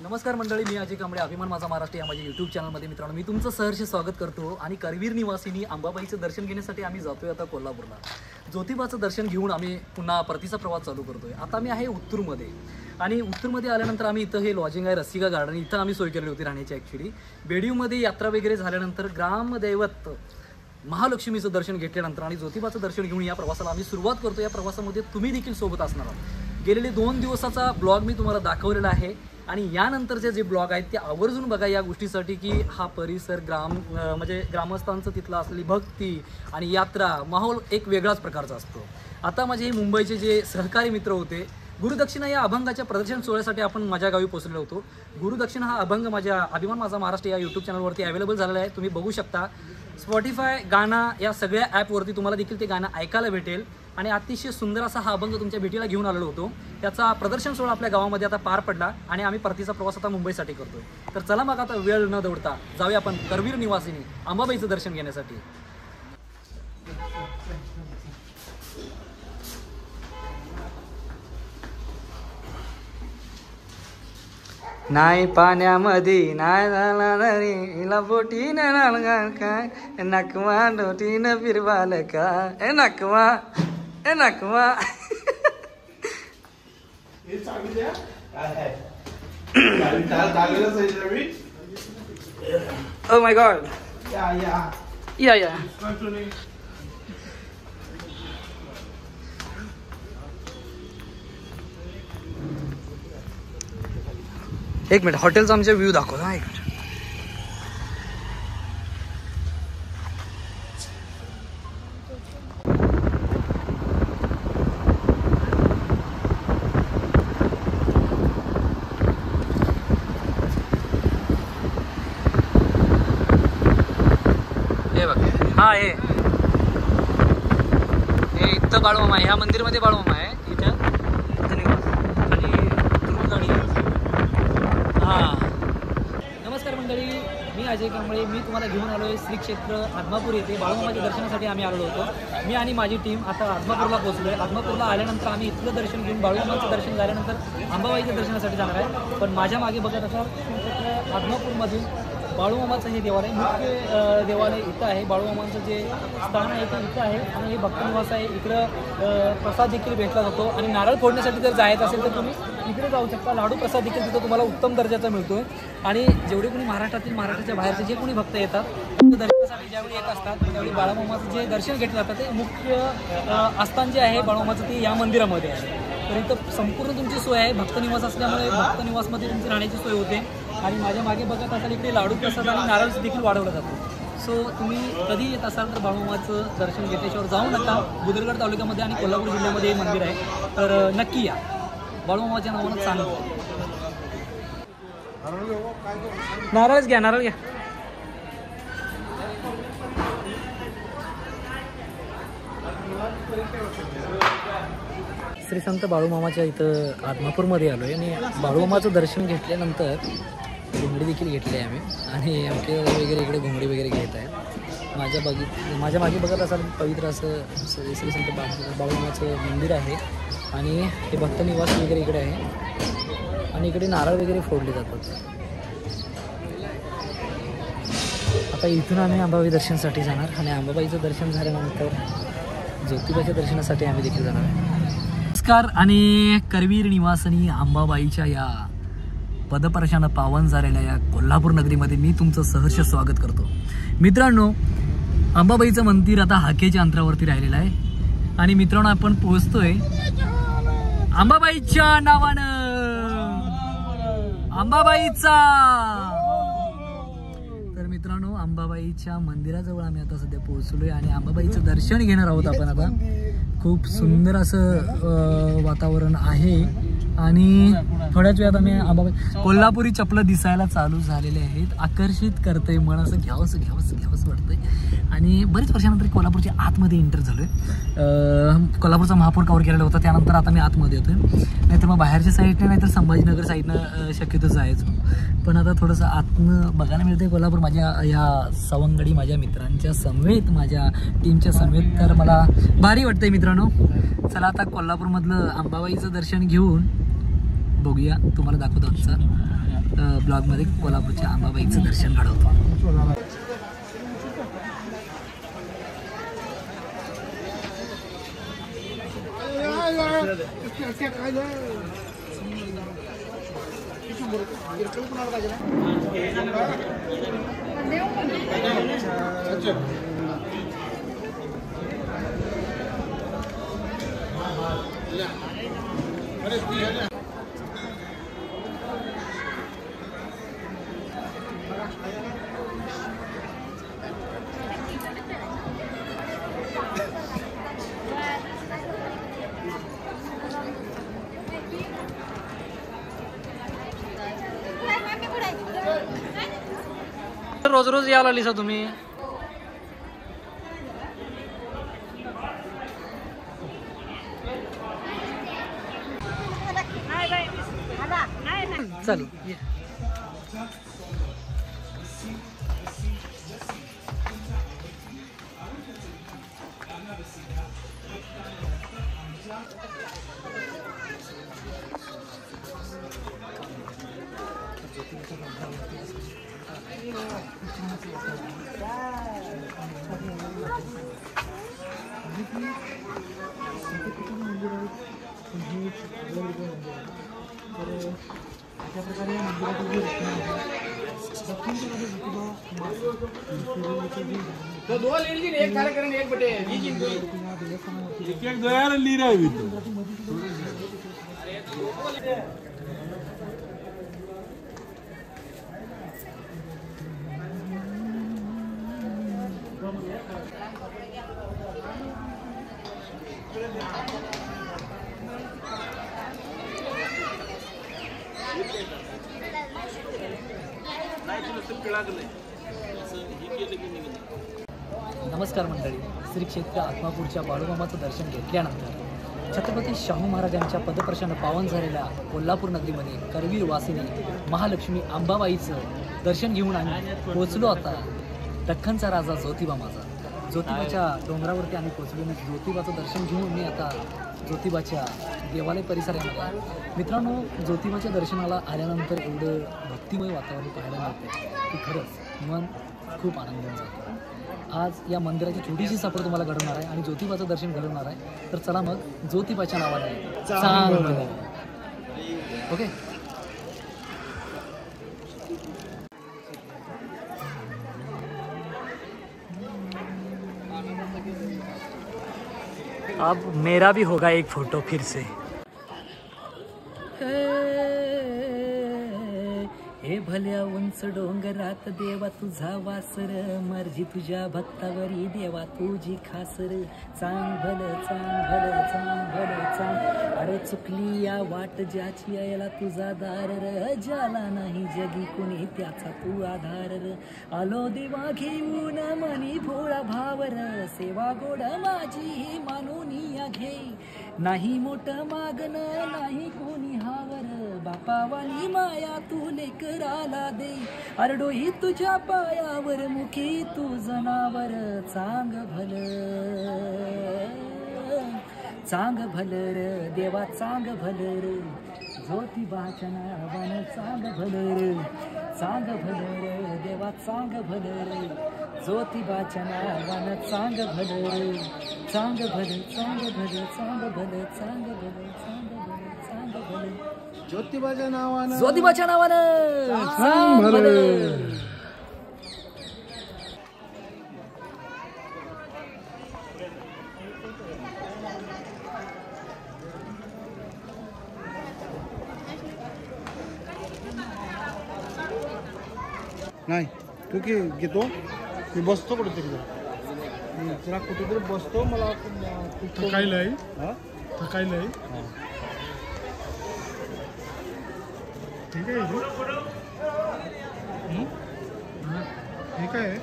नमस्कार मंडळी, मी अजय कांबळे, अभिमान माझा महाराष्ट्र या माझ्या यूट्यूब चॅनलमध्ये मित्रांनो मी तुमचं सहर्ष स्वागत करतो। आणि करवीर निवासिनी अंबाबाईचं दर्शन घेण्यासाठी आम्ही जातोय आता कोल्हापूरला। ज्योतिबाचं दर्शन घेऊन आम्ही पुन्हा परतीचा प्रवास चालू करतोय। आता मी आहे उत्तूरमध्ये आणि उत्तूरमध्ये आल्यानंतर आम्ही इथं हे लॉजिंग आहे रसिका गार्डन, इथं आम्ही सोय केली होती राहण्याची। ॲक्च्युली बेडीमध्ये यात्रा वगैरे झाल्यानंतर ग्रामदैवत महालक्ष्मीचं दर्शन घेतल्यानंतर आणि ज्योतिबाचं दर्शन घेऊन या प्रवासाला आम्ही सुरुवात करतो। या प्रवासामध्ये तुम्ही देखील सोबत असणार आहात। गेलेले 2 दिवसाचा ब्लॉग मी तुम्हाला दाखवलेला आहे आणि यानंतरचे जे ब्लॉग आहेत ते आवर्जून बघा या गोष्टीसाठी की हा परिसर म्हणजे ग्रामस्थांचं तिथलं असलेली भक्ती आणि यात्रा माहोल एक वेगळाच प्रकारचा असतो। आता माझे मुंबईचे जे सहकारी मित्र होते, गुरुदक्षिणा या अभंगाच्या प्रदर्शन सोहळ्यासाठी आपण माझ्या गावी पोहोचलेलो होतो। गुरुदक्षिणा हा अभंग माझ्या अभिमान माझा महाराष्ट्र या यूट्यूब चॅनलवरती अवेलेबल झालेला आहे, तुम्ही बघू शकता। स्पॉटिफाय, गाणा या सगळ्या ॲपवरती तुम्हाला देखील ते गाणं ऐकायला भेटेल आणि अतिशय सुंदर असा हा अभंग तुमच्या भेटीला घेऊन आलेलो होतो। त्याचा प्रदर्शन सोहळा आपल्या गावामध्ये आता पार पडला आणि आम्ही परतीचा प्रवास आता मुंबईसाठी करतोय। तर चला मग आता वेळ न दौडता जाऊया आपण करवीर निवासिनी अंबाबाईचं दर्शन घेण्यासाठी। नाही पाण्यामध्ये नाही झाला रे हिला बोटीनं नालगा काय नकवा डोटीनं फिरवाल का ए नकवा ए नकवा। Oh my god. Yeah. एक मिनिट, हॉटेलचा आमचा व्ह्यू दाखव ना एक मिनिट। हे बघ, हा हे इथं बाळूमामा आहे, ह्या मंदिरमध्ये बाळूमामा आहे इथं। नमस्कार मंडळी, मी अजय कांबळे, मी तुम्हाला घेऊन आलो आहे श्री क्षेत्र आदमापूर येथे बाळूमामाच्या दर्शनासाठी आम्ही आलेलो होतो। मी आणि माझी टीम आता आदमापूरला पोहोचलो आहे। आदमापूरला आल्यानंतर आम्ही इथलं दर्शन घेऊन बाळूमामाचं दर्शन झाल्यानंतर अंबाबाईच्या दर्शनासाठी जाणार आहे। पण माझ्या मागे बघत असाल श्री क्षेत्र आदमापूरमधील बाळूमामाचं हे देवालय, मुख्य देवालय इथं आहे। बाळूमामांचं जे स्थान आहे ते इथं आहे आणि हे भक्तनिवास आहे। इकडं प्रसाद देखील भेटला जातो आणि नारळ फोडण्यासाठी जर जायचं असेल तर तुम्ही इकडे जाऊ शकता। लाडू प्रसाद देखील तिथं तुम्हाला उत्तम दर्जाचा मिळतोय। आणि जेवढे कोणी महाराष्ट्राच्या बाहेरचे जे कोणी भक्त येतात दर्शनासाठी ज्यावेळी येत असतात त्यावेळी बाळूमामाचं जे दर्शन घेतलं जातं ते मुख्य आस्थान जे आहे बाळूमामाचं ते या मंदिरामध्ये आहे। तर इथं संपूर्ण तुमची सोय आहे, भक्तनिवास असल्यामुळे भक्तनिवासमध्ये तुमची राहण्याची सोय होते। आणि माझ्या मागे बघत असाल इकडे लाडू प्रसाद आणि नारळ देखील वाढवला जातो। सो तुम्ही कधी येत असाल तर बाळूमामाचं दर्शन घेतल्याशिवाय जाऊ नका। बुदरगड तालुक्यामध्ये आणि कोल्हापूर जिल्ह्यामध्ये हे मंदिर आहे, तर नक्की या। बाळूमामाच्या नावानं सांगतो, नारळच घ्या, नारळ घ्या। श्री संत बाळूमामाच्या इथं आदमापूरमध्ये आलो आहे आणि बाळूमामाचं दर्शन घेतल्यानंतर घोंगडी देखील घेतली आहे आम्ही आणि आमचे वगैरे इकडे घोंगडी वगैरे घेत आहे। माझ्या मागे बघत असाल पवित्र असं श्री संत बाळूमामाचं मंदिर आहे आणि हे भक्तनिवास वगैरे इकडे आहे आणि इकडे नारळ वगैरे फोडले जातात। आता इथून आम्ही अंबाबाई दर्शनासाठी जाणार आणि अंबाबाईचं दर्शन झाल्यानंतर ज्योतिबाच्या दर्शनासाठी आम्ही देखील जाणार आहे। नमस्कार आणि करवीर निवासिनी अंबाबाईच्या या पदपर्शानं पावन झालेल्या या कोल्हापूर नगरीमध्ये मी तुमचं सहर्ष स्वागत करतो। मित्रांनो, अंबाबाईचं मंदिर आता हाकेच्या अंतरावरती राहिलेलं आहे आणि मित्रांनो आपण पोहोचतोय अंबाबाईच्या नावानं, अंबाबाईचा। तर मित्रांनो, अंबाबाईच्या मंदिराजवळ आम्ही आता सध्या पोहोचलोय आणि अंबाबाईचं दर्शन घेणार आहोत आपण आता। खूप सुंदर असं वातावरण आहे आणि थोड्याच वेळात आम्ही अंबाबाई कोल्हापुरी चपलं दिसायला चालू झालेले आहेत। आकर्षित करते मन, असं घ्यावंसं वाटतंय आणि बरेच वर्षानंतर कोल्हापूरच्या आतमध्ये एंटर झालोय। कोल्हापूरचा महापौर कव्हर केलेला होता, त्यानंतर आता मी आतमध्ये येतोय। नाहीतर मग बाहेरच्या साईडने नाहीतर संभाजीनगर साईडनं शक्यतो जायचो, पण आता थोडंसं आतनं बघायला मिळतंय कोल्हापूर माझ्या या सवंगडी माझ्या मित्रांच्या समेत, माझ्या टीमच्या समेत। तर मला भारी वाटतंय मित्रांनो। चला आता कोल्हापूरमधलं अंबाबाईचं दर्शन घेऊन बघूया, तुम्हाला दाखवतो आमचा ब्लॉगमध्ये कोल्हापूरच्या अंबाबाईचं दर्शन घडवतो. रोज रोज यायला लिसा तुम्ही. चल तो दो लीजिए, एक थाला करेंगे, एक बटे एक दो ली रहा है. नमस्कार मंडळी. श्री क्षेत्र आत्मापूरच्या बाळूमामाचं दर्शन घेतल्यानंतर छत्रपती शाहू महाराजांच्या पदप्रशानं पावन झालेल्या कोल्हापूर नगरीमध्ये करवीर वासिनी महालक्ष्मी अंबाबाईचं दर्शन घेऊन आम्ही पोचलो. आता दख्खनचा राजा ज्योतिबा माझा ज्योतिबाच्या डोंगरावरती आम्ही पोचलो. मी ज्योतिबाचं दर्शन घेऊन मी आता ज्योतिबाच्या देवालय परिसरामध्ये. मित्रांनो, ज्योतिबाच्या दर्शनाला आल्यानंतर एवढं भक्तिमय वातावरण पाहायला मिळतं की खरंच मन खूप आनंदून जातो. आज या मंदिराची छोटीशी सापड तुम्हाला घडवणार आहे आणि ज्योतिबाचं दर्शन घडवणार आहे. तर चला मग ज्योतिबाच्या नावाने चांग भलं. ओके. अब मेरा भी होगा एक फोटो फिर से. हे भल्या उंच डोंगरात देवा तुझा वासर, मर्जी तुझ्या भक्तावरी देवा तुझी खासर. चांग भलं चांग भलं चांग भलं चांग. अरे चुकली या वाट ज्याची यायला तुझा दार र, ज्याला नाही जगी कुणी त्याचा तू आधार र. आलो देवा घेऊन मनी भोळा भावर, सेवा गोड माझी मानून या घे. नाही मोठ मागण नाही कोणी हावर, बापावाली माया तू लेकराला दे. अरडोही तुझ्या पायावर मुखी तू जनावर. चांग भलं चांग भलं र देवा चांग भलं र. ज्योतिबाच्या नावानं चांग भलं र. चांग भलं र देवा चांग भलं र. ज्योतिबाच्या नावानं चांग भलं र. चांग भलं चांग भलं चांग भलं चांग भलं चांग भलं चांग भलं. ज्योतिबाच्या नावानं ज्योतिबाच्या नावानं चांग भलं. नाही तू की घेतो मी बसतो कुठेतरी जरा कुठेतरी बसतो. मला थकायलंय थकायलंय. ठीक आहे हे काय आहे.